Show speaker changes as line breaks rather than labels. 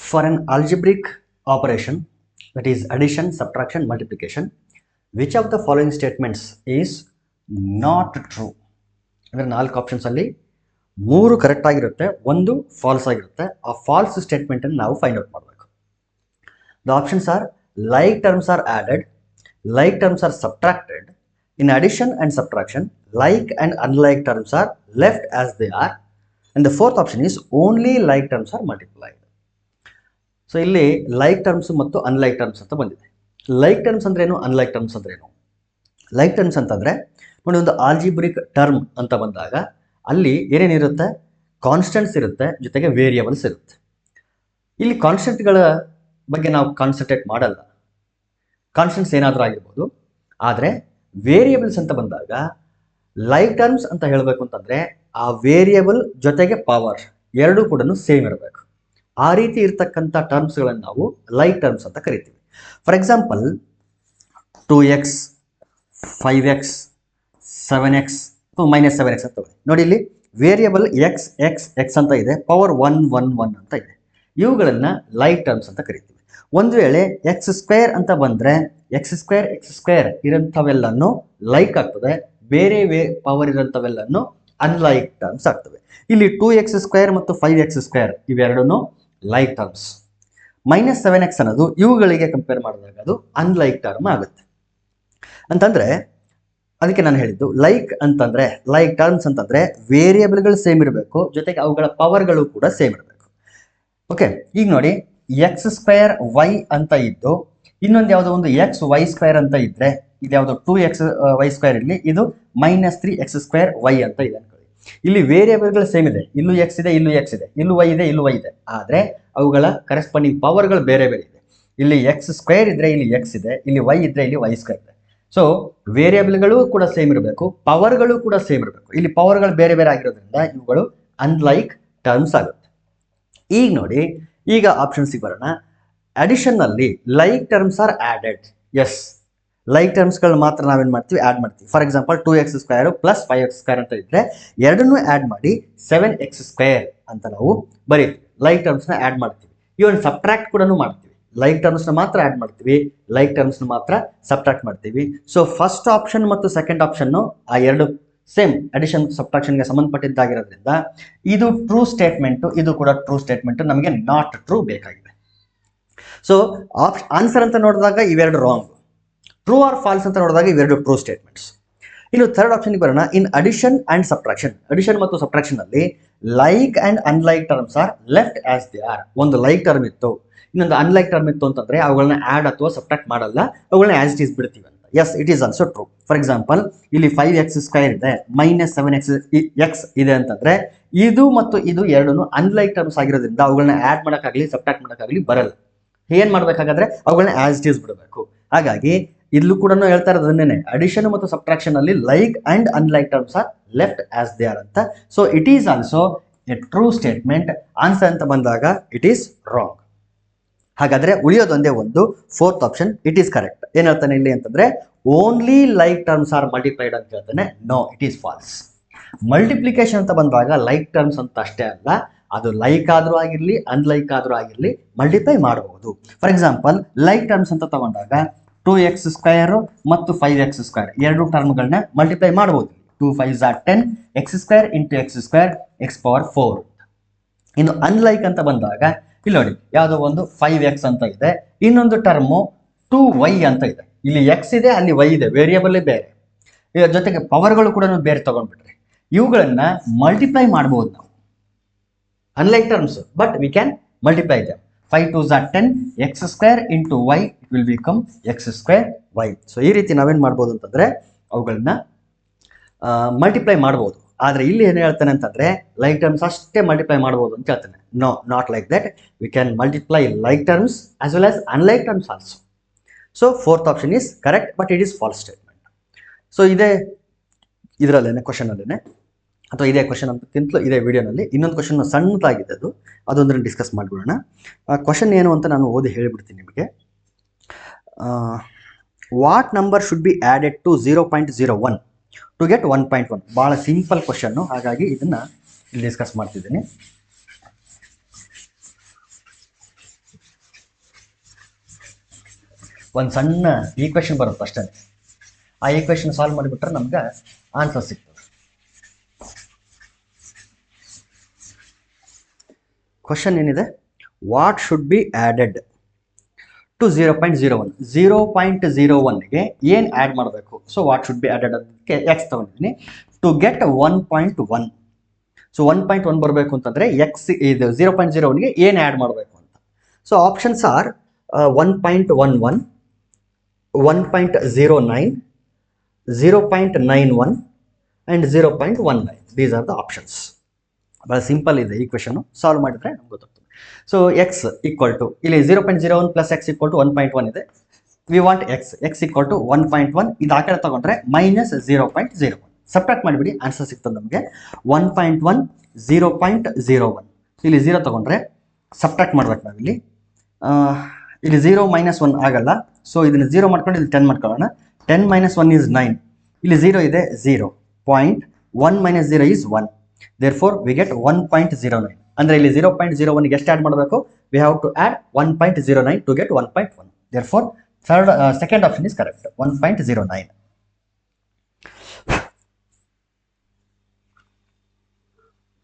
For an algebraic operation, that is addition, subtraction, multiplication, which of the following statements is not true? ಅಂದರೆ 4 options ಅಲ್ಲಿ 3 correct ಆಗಿರುತ್ತೆ, 1 falls ಆಗಿರುತ್ತೆ. ಆ falls statement ಅನ್ನು ನಾವು find out ಮಾಡಬೇಕು. The options are like terms are added, like terms are subtracted, in addition and subtraction, like and unlike terms are left as they are, and the fourth option is only like terms are multiplied. So ಇಲ್ಲಿ like terms ಮತ್ತು unlike terms ಅಂತ ಬಂದಿದೆ. Like terms ಅಂದ್ರೇನು, unlike terms ಅಂದ್ರೇನು? Like terms ಅಂತಂದರೆ ನೋಡಿ, ಒಂದು algebraic term ಅಂತ ಬಂದಾಗ ಅಲ್ಲಿ ಏನೇನಿರುತ್ತೆ, ಕಾನ್ಸ್ಟೆಂಟ್ಸ್ ಇರುತ್ತೆ, ಜೊತೆಗೆ ವೇರಿಯಬಲ್ಸ್ ಇರುತ್ತೆ. ಇಲ್ಲಿ ಕಾನ್ಸ್ಟೆಂಟ್ಗಳ ಬಗ್ಗೆ ನಾವು ಕಾನ್ಸಂಟ್ರೇಟ್ ಮಾಡಲ್ಲ, ಕಾನ್ಸ್ಟೆಂಟ್ಸ್ ಏನಾದರೂ ಆಗಿರ್ಬೋದು. ಆದರೆ ವೇರಿಯಬಲ್ಸ್ ಅಂತ ಬಂದಾಗ ಲೈಕ್ ಟರ್ಮ್ಸ್ ಅಂತ ಹೇಳಬೇಕು ಅಂತಂದರೆ ಆ ವೇರಿಯಬಲ್ ಜೊತೆಗೆ ಪವರ್ ಎರಡೂ ಕೂಡ ಸೇಮ್ ಇರಬೇಕು. ಆ ರೀತಿ ಇರ್ತಕ್ಕಂಥ ಟರ್ಮ್ಸ್ಗಳನ್ನು ನಾವು ಲೈಕ್ ಟರ್ಮ್ಸ್ ಅಂತ ಕರಿತೀವಿ. For example 2x, 5x, 7x -7x ಅಂತ ನೋಡಿ. ಇಲ್ಲಿ ವೇರಿಯಬಲ್ ಎಕ್ಸ್ ಅಂತ ಇದೆ, ಪವರ್ 1 1 1 ಅಂತ ಇದೆ. ಇವುಗಳನ್ನು ಲೈಕ್ ಟರ್ಮ್ಸ್ ಅಂತ ಕರಿತೀವಿ. ಒಂದು ವೇಳೆ x² ಅಂತ ಬಂದರೆ x² ಇರೋಂಥವೆಲ್ಲನೂ ಲೈಕ್ ಆಗ್ತದೆ, ಬೇರೆ ಪವರ್ ಇರೋಂಥವೆಲ್ಲನೂ ಅನ್ಲೈಕ್ ಟರ್ಮ್ಸ್ ಆಗ್ತವೆ. ಇಲ್ಲಿ 2x² ಮತ್ತು 5x² ಇವೆರಡೂ ಲೈಕ್ ಟರ್ಮ್ಸ್. -7x ಅನ್ನೋದು ಇವುಗಳಿಗೆ ಕಂಪೇರ್ ಮಾಡಿದಾಗ ಅದು ಅನ್ಲೈಕ್ ಟರ್ಮ್ ಆಗುತ್ತೆ. ಅಂತಂದರೆ ಅದಕ್ಕೆ ನಾನು ಹೇಳಿದ್ದು ಲೈಕ್ ಅಂತಂದರೆ, ಲೈಕ್ ಟರ್ಮ್ಸ್ ಅಂತಂದರೆ ವೇರಿಯಬಲ್ಗಳು ಸೇಮ್ ಇರಬೇಕು, ಜೊತೆಗೆ ಅವುಗಳ ಪವರ್ಗಳು ಕೂಡ ಸೇಮ್ ಇರಬೇಕು. ಓಕೆ, ಈಗ ನೋಡಿ x² ಅಂತ ಇದ್ದು ಇನ್ನೊಂದು ಯಾವುದೋ ಒಂದು xy² ಅಂತ ಇದ್ದರೆ, ಇದು ಯಾವುದೋ 2xy² ಇರಲಿ, ಇದು -3x² ಅಂತ ಇದೆ ಅನ್ಕೊಳ್ಳಿ. ಇಲ್ಲಿ ವೇರಿಯಬಲ್ಗಳು ಸೇಮ್ ಇದೆ, ಇಲ್ಲೂ ಎಕ್ಸ್ ಇದೆ, ಇಲ್ಲೂ ಎಕ್ಸ್ ಇದೆ, ಇಲ್ಲೂ ವೈ ಇದೆ, ಇಲ್ಲೂ ವೈ ಇದೆ. ಆದರೆ ಅವುಗಳ ಕರೆಸ್ಪಾಂಡಿಂಗ್ ಪವರ್ಗಳು ಬೇರೆ ಬೇರೆ ಇದೆ. ಇಲ್ಲಿ x² ಇದ್ರೆ ಇಲ್ಲಿ ಎಕ್ಸ್ ಇದೆ, ಇಲ್ಲಿ ವೈ ಇದ್ರೆ ಇಲ್ಲಿ y² ಇದೆ. ಸೊ ವೇರಿಯಬಲ್ಗಳು ಕೂಡ ಸೇಮ್ ಇರಬೇಕು, ಪವರ್ಗಳು ಕೂಡ ಸೇಮ್ ಇರಬೇಕು. ಇಲ್ಲಿ ಪವರ್ಗಳು ಬೇರೆ ಬೇರೆ ಆಗಿರೋದ್ರಿಂದ ಇವುಗಳು ಅನ್ಲೈಕ್ ಟರ್ಮ್ಸ್ ಆಗುತ್ತೆ. ಈಗ ನೋಡಿ, ಈಗ ಆಪ್ಷನ್ಸಿಗೆ ಬರೋಣ. ಅಡಿಷನ್ನಲ್ಲಿ like terms are added. Yes, like ಟರ್ಮ್ಸ್ಗಳು ಮಾತ್ರ ನಾವೇನು ಮಾಡ್ತೀವಿ, ಆ್ಯಡ್ ಮಾಡ್ತೀವಿ. ಫಾರ್ ಎಕ್ಸಾಂಪಲ್ 2x² + 5x² ಅಂತ ಇದ್ದರೆ ಎರಡನ್ನೂ ಆ್ಯಡ್ ಮಾಡಿ 7x² ಅಂತ ನಾವು ಬರೀತೀವಿ. ಲೈಕ್ ಟರ್ಮ್ಸ್ನ ಆ್ಯಡ್ ಮಾಡ್ತೀವಿ. ಇವನ್ ಸಬ್ಟ್ರಾಕ್ಟ್ ಕೂಡ ಮಾಡ್ತೀವಿ. ಲೈಕ್ ಟರ್ಮ್ಸ್ನ ಮಾತ್ರ ಆ್ಯಡ್ ಮಾಡ್ತೀವಿ, ಲೈಕ್ ಟರ್ಮ್ಸ್ನ ಮಾತ್ರ ಸಬ್ಟ್ರಾಕ್ಟ್ ಮಾಡ್ತೀವಿ. ಸೊ ಫಸ್ಟ್ ಆಪ್ಷನ್ ಮತ್ತು ಸೆಕೆಂಡ್ ಆಪ್ಷನ್ನು ಆ ಎರಡು ಸೇಮ್ ಅಡಿಷನ್ ಸಬ್ಟ್ರಾಕ್ಷನ್ಗೆ ಸಂಬಂಧಪಟ್ಟಿದ್ದಾಗಿರೋದ್ರಿಂದ ಇದು ಟ್ರೂ ಸ್ಟೇಟ್ಮೆಂಟು, ಇದು ಕೂಡ ಟ್ರೂ ಸ್ಟೇಟ್ಮೆಂಟು. ನಮಗೆ ನಾಟ್ ಟ್ರೂ ಬೇಕಾಗಿದೆ. ಸೊ ಆನ್ಸರ್ ಅಂತ ನೋಡಿದಾಗ ಇವೆರಡು ರಾಂಗ್, ಟ್ರೂ ಆರ್ ಫಾಲ್ಸ್ ಅಂತ ನೋಡಿದಾಗ ಇವೆರಡು ಟ್ರೂ ಸ್ಟೇಟ್ಮೆಂಟ್ಸ್. ಇನ್ನು ಥರ್ಡ್ ಆಪ್ಷನ್ಗೆ ಬರೋಣ. In addition and subtraction, addition ಮತ್ತು ಸಬ್ಟ್ರಾಕ್ಷನಲ್ಲಿ like and unlike terms are left as they are. ಒಂದು ಲೈಕ್ ಟರ್ಮ್ ಇತ್ತು, ಇನ್ನೊಂದು ಅನ್ಲೈಕ್ ಟರ್ಮ್ ಇತ್ತು ಅಂತಂದರೆ ಅವುಗಳನ್ನ ಆ್ಯಡ್ ಅಥವಾ ಸಬ್ಟ್ರಾಕ್ಟ್ ಮಾಡಲ್ಲ, ಅವುಗಳನ್ನ ಆಸ್ ಇಟ್ ಈಸ್ ಬಿಡ್ತೀವಿ ಅಂತ. Yes, it is also true. For example ಇಲ್ಲಿ 5x² ಇದೆ, -7x ಇದೆ ಅಂತಂದರೆ ಇದು ಮತ್ತು ಇದು ಎರಡೂ ಅನ್ಲೈಕ್ ಟರ್ಮ್ಸ್ ಆಗಿರೋದ್ರಿಂದ ಅವುಗಳನ್ನ ಆ್ಯಡ್ ಮಾಡೋಕ್ಕಾಗಲಿ ಸಬ್ಟ್ರಾಕ್ಟ್ ಮಾಡೋಕ್ಕಾಗಲಿ ಬರಲ್ಲ. ಏನು ಮಾಡಬೇಕಾಗಾದ್ರೆ ಅವುಗಳನ್ನ ಆಸ್ ಇಟ್ ಈಸ್ ಬಿಡಬೇಕು. ಹಾಗಾಗಿ ಇಲ್ಲೂ ಕೂಡ ಹೇಳ್ತಾ ಇರೋದು ಅದನ್ನೇ, ಅಡಿಷನ್ ಮತ್ತು ಸಬ್ಟ್ರಾಕ್ಷನ್ ಅಲ್ಲಿ like and unlike terms are left as they are ಅಂತ. So it is also a true statement. Answer ಅಂತ ಬಂದಾಗ ಇಟ್ ಈಸ್ ರಾಂಗ್. ಹಾಗಾದ್ರೆ ಉಳಿಯೋದೊಂದೇ ಒಂದು, fourth option it is correct. ಏನ್ ಹೇಳ್ತಾನೆ ಇಲ್ಲಿ ಅಂತಂದ್ರೆ only like terms are multiplied ಅಂತ ಹೇಳ್ತಾನೆ. No, it is false. Multiplication ಅಂತ ಬಂದಾಗ ಲೈಕ್ ಟರ್ಮ್ಸ್ ಅಂತ ಅಷ್ಟೇ ಅಲ್ಲ, ಅದು ಲೈಕ್ ಆದರೂ ಆಗಿರಲಿ ಅನ್ಲೈಕ್ ಆದರೂ ಆಗಿರಲಿ ಮಲ್ಟಿಪ್ಲೈ ಮಾಡಬಹುದು. ಫಾರ್ ಎಕ್ಸಾಂಪಲ್ ಲೈಕ್ ಟರ್ಮ್ಸ್ ಅಂತ ತಗೊಂಡಾಗ 2x² ಮತ್ತು 5x² ಎರಡು ಟರ್ಮ್ಗಳನ್ನ ಮಲ್ಟಿಪ್ಲೈ ಮಾಡಬಹುದು. 2 5s are 10, x² × x², x⁴. ಇನ್ನು ಅನ್ಲೈಕ್ ಅಂತ ಬಂದಾಗ ಇಲ್ಲಿ ನೋಡಿ, ಯಾವುದೋ ಒಂದು 5x ಅಂತ ಇದೆ, ಇನ್ನೊಂದು ಟರ್ಮು 2y ಅಂತ ಇದೆ. ಇಲ್ಲಿ x ಇದೆ, ಅಲ್ಲಿ y ಇದೆ, ವೇರಿಯಬಲ್ ಬೇರೆ, ಇದರ ಜೊತೆಗೆ ಪವರ್ಗಳು ಕೂಡ ಬೇರೆ ತಗೊಂಡ್ಬಿಟ್ರೆ ಇವುಗಳನ್ನ ಮಲ್ಟಿಪ್ಲೈ ಮಾಡಬಹುದು ನಾವು. Unlike terms, but we can multiply them. 5 2s are 10, x² × y, it will become x²y. So ಈ ರೀತಿ ನಾವೇನು ಮಾಡ್ಬೋದು ಅಂತಂದರೆ ಅವುಗಳನ್ನ ಮಲ್ಟಿಪ್ಲೈ ಮಾಡ್ಬೋದು. ಆದರೆ ಇಲ್ಲಿ ಏನು ಹೇಳ್ತಾನೆ ಅಂತಂದರೆ ಲೈಕ್ ಟರ್ಮ್ಸ್ ಅಷ್ಟೇ ಮಲ್ಟಿಪ್ಲೈ ಮಾಡ್ಬೋದು ಅಂತ ಹೇಳ್ತಾನೆ. No, not like that. We can multiply like terms as well as unlike terms also. So fourth option is correct, but it is false statement. So ಇದೇ ಇದರಲ್ಲೇನೆ ಕ್ವಶನಲ್ಲೇ, ಅಥವಾ ಇದೇ ಕ್ವಶನ್ ಅಂತಕ್ಕಿಂತಲೂ ಇದೇ ವಿಡಿಯೋನಲ್ಲಿ ಇನ್ನೊಂದು ಕ್ವಶನ್ ಸಣ್ಣದಾಗಿದೆ, ಅದೊಂದನ್ನು ಡಿಸ್ಕಸ್ ಮಾಡಿಬಿಡೋಣ. ಕ್ವಶನ್ ಏನು ಅಂತ ನಾನು ಓದಿ ಹೇಳಿಬಿಡ್ತೀನಿ ನಿಮಗೆ. What number should be added to 0.01 to get 1.1? ಭಾಳ ಸಿಂಪಲ್ ಕ್ವಶನ್ನು, ಹಾಗಾಗಿ ಇದನ್ನು ಇಲ್ಲಿ ಡಿಸ್ಕಸ್ ಮಾಡ್ತಿದ್ದೀನಿ. ಒಂದು ಸಣ್ಣ ಈಕ್ವೇಷನ್ ಬರುತ್ತೆ ಅಷ್ಟೇ. ಆ ಈಕ್ವೇಷನ್ ಸಾಲ್ವ್ ಮಾಡಿಬಿಟ್ರೆ ನಮ್ಗೆ ಆನ್ಸರ್ ಸಿಗ್ತದೆ. ಕ್ವಶನ್ ಏನಿದೆ, what should be added to 0.01. 0.01ಗೆ ಏನು ಆ್ಯಡ್ ಮಾಡಬೇಕು? So what should be added ಅದಕ್ಕೆ ಎಕ್ಸ್ ತೊಗೊಂಡಿದ್ದೀನಿ. To get 1.1. ಸೊ 1.1 ಬರಬೇಕು ಅಂತಂದರೆ ಎಕ್ಸ್ ಇದು 0.01ಗೆ ಏನು ಆ್ಯಡ್ ಮಾಡಬೇಕು ಅಂತ. So options are 1.11, 1.09, 0.91 and 0.19. These are the options. ಭಾಳ ಸಿಂಪಲ್ ಇದೆ ಈಕ್ವೇಷನ್ನು, ಸಾಲ್ವ್ ಮಾಡಿದರೆ ನಮ್ಗೆ ಗೊತ್ತಾಗ್ತದೆ. ಸೊ ಎಕ್ಸ್ ಈಕ್ವಲ್ ಟು ಇಲ್ಲಿ 0.01 ಪ್ಲಸ್ ಎಕ್ಸ್ ಈಕ್ವಲ್ ಟು 1.1 ಇದೆ. We want X equal to 1.1. ಇದು ಆ ಕಡೆ ತೊಗೊಂಡ್ರೆ ಮೈನಸ್ 0.01. ಸಬ್ಟ್ರಾಕ್ಟ್ ಮಾಡಿಬಿಡಿ, ಆನ್ಸರ್ ಸಿಗ್ತದೆ ನಮಗೆ 1.1, 0.01. ಇಲ್ಲಿ 0 ತೊಗೊಂಡ್ರೆ ಸಬ್ಟ್ರಾಕ್ಟ್ ಮಾಡ್ಬೇಕು ನಾವಿಲ್ಲಿ. ಇಲ್ಲಿ 0 - 1 ಆಗಲ್ಲ. ಸೊ ಇದನ್ನು 0 ಮಾಡ್ಕೊಂಡು ಇಲ್ಲಿ 10 ಮಾಡ್ಕೊಳ್ಳೋಣ. 10 - 1 is 9. ಇಲ್ಲಿ 0 ಇದೆ, 0. 1 - 0 is 1. Therefore we get 1.09. ಅಂದರೆ ಇಲ್ಲಿ 0.01ಗೆ ಎಷ್ಟು ಆ್ಯಡ್ ಮಾಡಬೇಕು? We have to add 1.09 to get 1.1. Therefore second option is correct, 1.09.